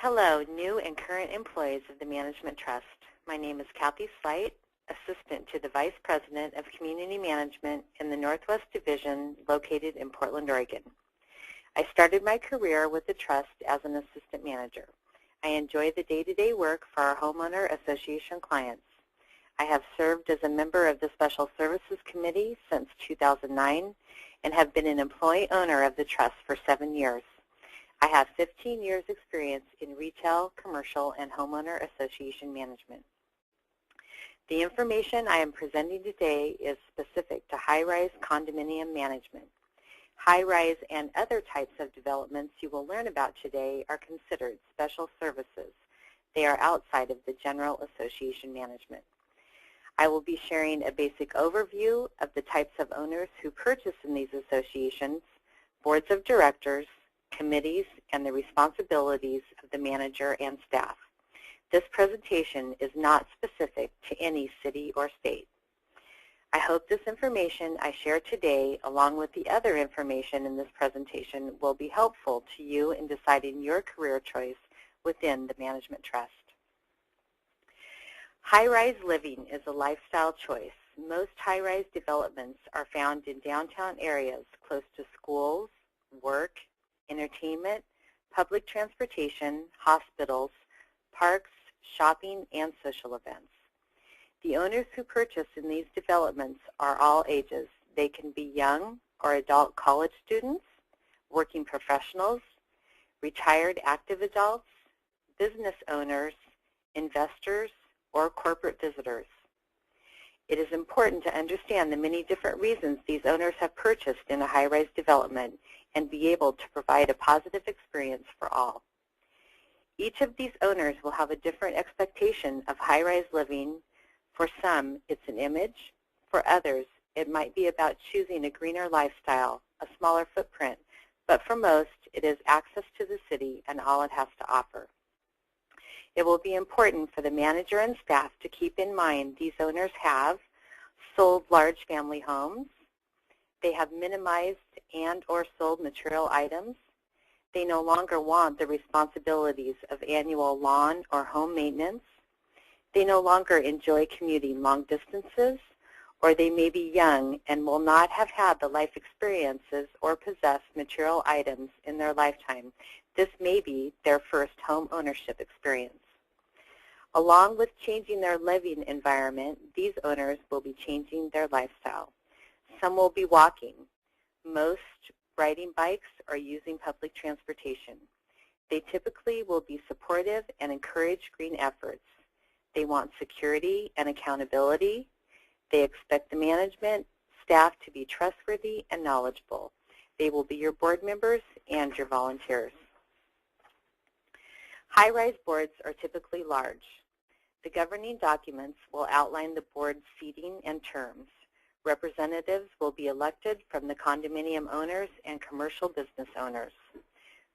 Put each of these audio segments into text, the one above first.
Hello, new and current employees of the Management Trust. My name is Cathi Sleight, Assistant to the Vice President of Community Management in the Northwest Division located in Portland, Oregon. I started my career with the Trust as an assistant manager. I enjoy the day-to-day work for our homeowner association clients. I have served as a member of the Special Services Committee since 2009 and have been an employee owner of the Trust for 7 years. I have 15 years experience in retail, commercial, and homeowner association management. The information I am presenting today is specific to high-rise condominium management. High-rise and other types of developments you will learn about today are considered special services. They are outside of the general association management. I will be sharing a basic overview of the types of owners who purchase in these associations, boards of directors, committees, and the responsibilities of the manager and staff. This presentation is not specific to any city or state. I hope this information I share today, along with the other information in this presentation, will be helpful to you in deciding your career choice within the Management Trust. High-rise living is a lifestyle choice. Most high-rise developments are found in downtown areas close to schools, work, entertainment, public transportation, hospitals, parks, shopping, and social events. The owners who purchase in these developments are all ages. They can be young or adult college students, working professionals, retired active adults, business owners, investors, or corporate visitors. It is important to understand the many different reasons these owners have purchased in a high-rise development and be able to provide a positive experience for all. Each of these owners will have a different expectation of high-rise living. For some, it's an image. For others, it might be about choosing a greener lifestyle, a smaller footprint, but for most, it is access to the city and all it has to offer. It will be important for the manager and staff to keep in mind these owners have sold large family homes. They have minimized and or sold material items. They no longer want the responsibilities of annual lawn or home maintenance. They no longer enjoy commuting long distances, or they may be young and will not have had the life experiences or possess material items in their lifetime. This may be their first home ownership experience. Along with changing their living environment, these owners will be changing their lifestyle. Some will be walking. Most riding bikes or using public transportation. They typically will be supportive and encourage green efforts. They want security and accountability. They expect the management staff to be trustworthy and knowledgeable. They will be your board members and your volunteers. High-rise boards are typically large. The governing documents will outline the board's seating and terms. Representatives will be elected from the condominium owners and commercial business owners.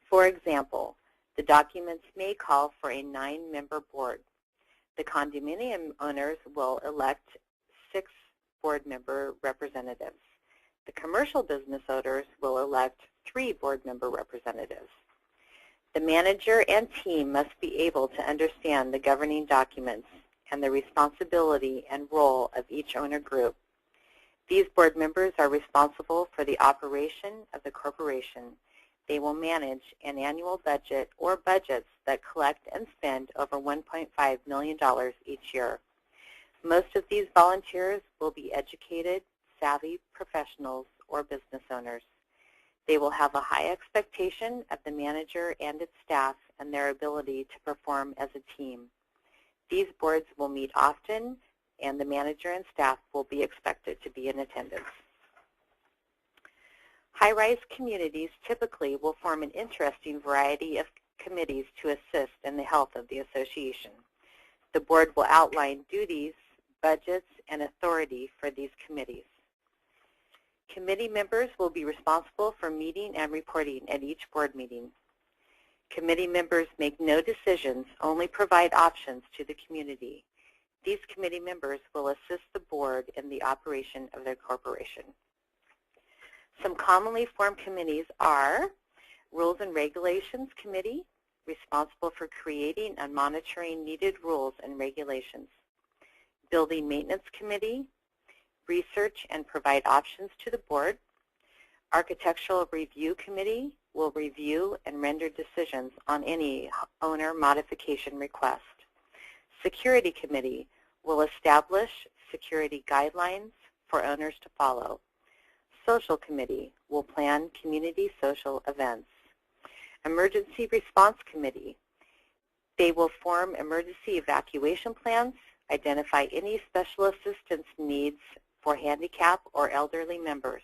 For example, the documents may call for a 9-member board. The condominium owners will elect 6 board member representatives. The commercial business owners will elect 3 board member representatives. The manager and team must be able to understand the governing documents and the responsibility and role of each owner group. These board members are responsible for the operation of the corporation. They will manage an annual budget or budgets that collect and spend over $1.5 million each year. Most of these volunteers will be educated, savvy professionals or business owners. They will have a high expectation of the manager and its staff and their ability to perform as a team. These boards will meet often, and the manager and staff will be expected to be in attendance. High-rise communities typically will form an interesting variety of committees to assist in the health of the association. The board will outline duties, budgets, and authority for these committees. Committee members will be responsible for meeting and reporting at each board meeting. Committee members make no decisions, only provide options to the community. These committee members will assist the board in the operation of their corporation. Some commonly formed committees are Rules and Regulations Committee, responsible for creating and monitoring needed rules and regulations. Building Maintenance Committee, research and provide options to the board. Architectural Review Committee will review and render decisions on any owner modification request. Security Committee will establish security guidelines for owners to follow. Social Committee will plan community social events. Emergency Response Committee, they will form emergency evacuation plans, identify any special assistance needs for handicap or elderly members,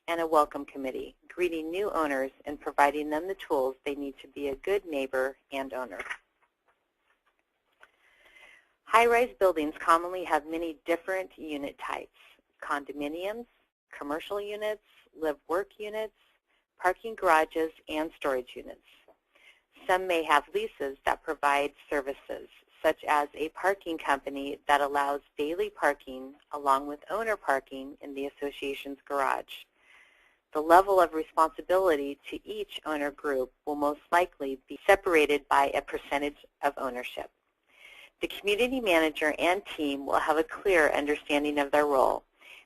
and a Welcome Committee, greeting new owners and providing them the tools they need to be a good neighbor and owner. High-rise buildings commonly have many different unit types: condominiums, commercial units, live-work units, parking garages, and storage units. Some may have leases that provide services, such as a parking company that allows daily parking along with owner parking in the association's garage. The level of responsibility to each owner group will most likely be separated by a percentage of ownership. The community manager and team will have a clear understanding of their role.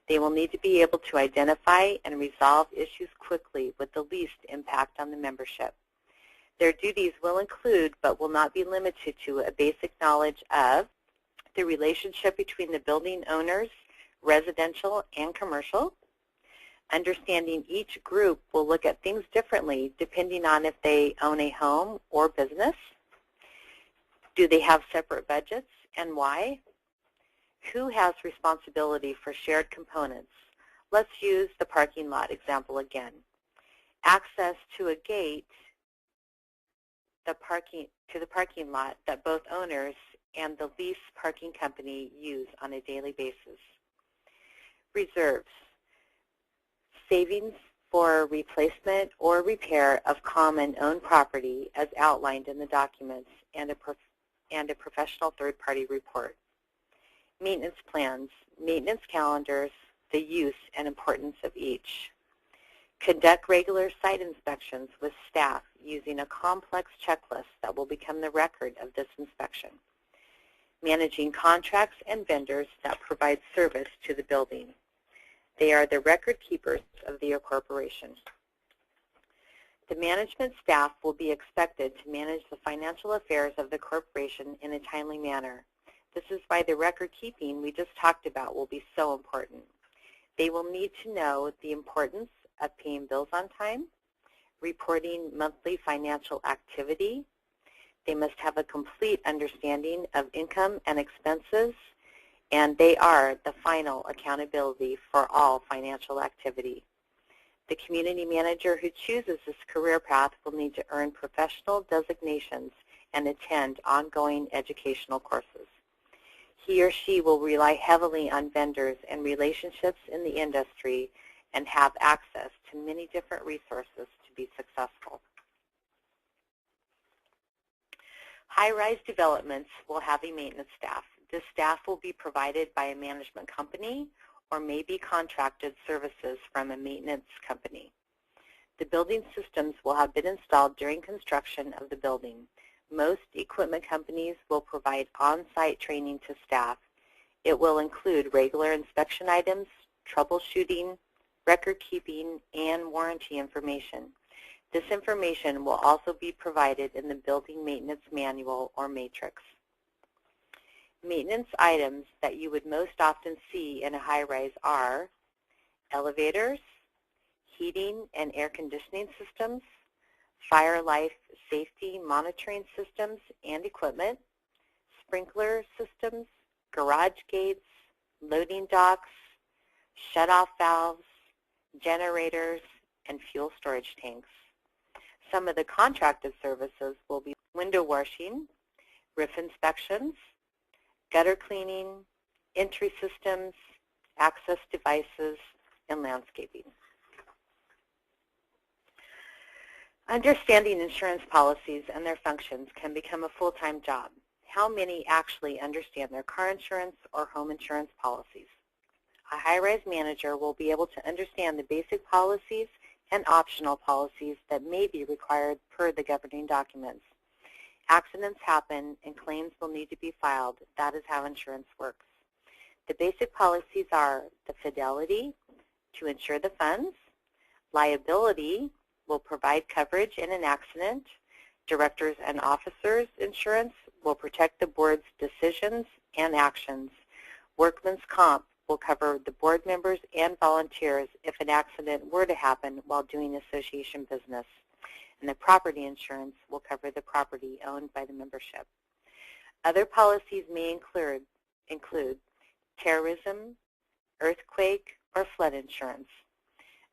They will need to be able to identify and resolve issues quickly with the least impact on the membership. Their duties will include, but will not be limited to, a basic knowledge of the relationship between the building owners, residential and commercial. Understanding each group will look at things differently depending on if they own a home or business. Do they have separate budgets and why? Who has responsibility for shared components? Let's use the parking lot example again. Access to a gate to the parking lot that both owners and the lease parking company use on a daily basis. Reserves, savings for replacement or repair of common owned property as outlined in the documents, and a professional third-party report. Maintenance plans, maintenance calendars, the use and importance of each. Conduct regular site inspections with staff using a complex checklist that will become the record of this inspection. Managing contracts and vendors that provide service to the building. They are the record keepers of the corporation. The management staff will be expected to manage the financial affairs of the corporation in a timely manner. This is why the record keeping we just talked about will be so important. They will need to know the importance of paying bills on time, reporting monthly financial activity. They must have a complete understanding of income and expenses, and they are the final accountability for all financial activity. The community manager who chooses this career path will need to earn professional designations and attend ongoing educational courses. He or she will rely heavily on vendors and relationships in the industry and have access to many different resources to be successful. High-rise developments will have a maintenance staff. This staff will be provided by a management company or may be contracted services from a maintenance company. The building systems will have been installed during construction of the building. Most equipment companies will provide on-site training to staff. It will include regular inspection items, troubleshooting, record keeping, and warranty information. This information will also be provided in the Building Maintenance Manual or Matrix. Maintenance items that you would most often see in a high-rise are elevators, heating and air conditioning systems, fire life safety monitoring systems and equipment, sprinkler systems, garage gates, loading docks, shut-off valves, generators, and fuel storage tanks. Some of the contracted services will be window washing, roof inspections, gutter cleaning, entry systems, access devices, and landscaping. Understanding insurance policies and their functions can become a full-time job. How many actually understand their car insurance or home insurance policies? A high-rise manager will be able to understand the basic policies and optional policies that may be required per the governing documents. Accidents happen and claims will need to be filed. That is how insurance works. The basic policies are the fidelity to insure the funds, liability will provide coverage in an accident, directors and officers insurance will protect the board's decisions and actions, workman's comp will cover the board members and volunteers if an accident were to happen while doing association business, and the property insurance will cover the property owned by the membership. Other policies may include terrorism, earthquake, or flood insurance.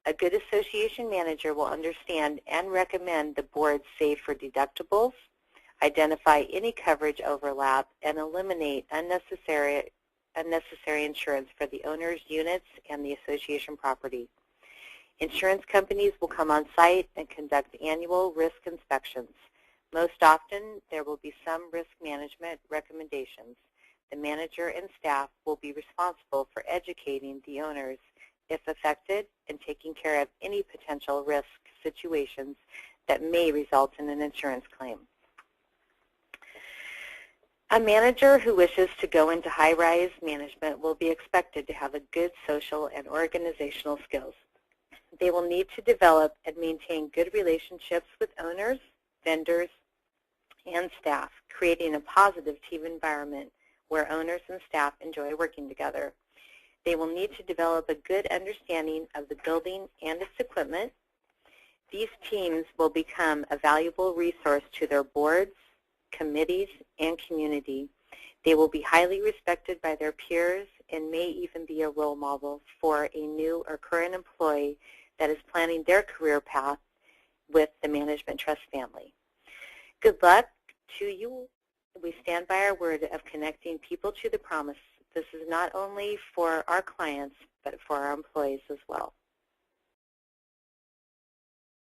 A good association manager will understand and recommend the board save for deductibles, identify any coverage overlap, and eliminate unnecessary insurance for the owner's units and the association property. Insurance companies will come on site and conduct annual risk inspections. Most often, there will be some risk management recommendations. The manager and staff will be responsible for educating the owners if affected and taking care of any potential risk situations that may result in an insurance claim. A manager who wishes to go into high-rise management will be expected to have a good social and organizational skills. They will need to develop and maintain good relationships with owners, vendors, and staff, creating a positive team environment where owners and staff enjoy working together. They will need to develop a good understanding of the building and its equipment. These teams will become a valuable resource to their boards, committees, and community. They will be highly respected by their peers and may even be a role model for a new or current employee that is planning their career path with the Management Trust family. Good luck to you. We stand by our word of connecting people to the promise. This is not only for our clients, but for our employees as well.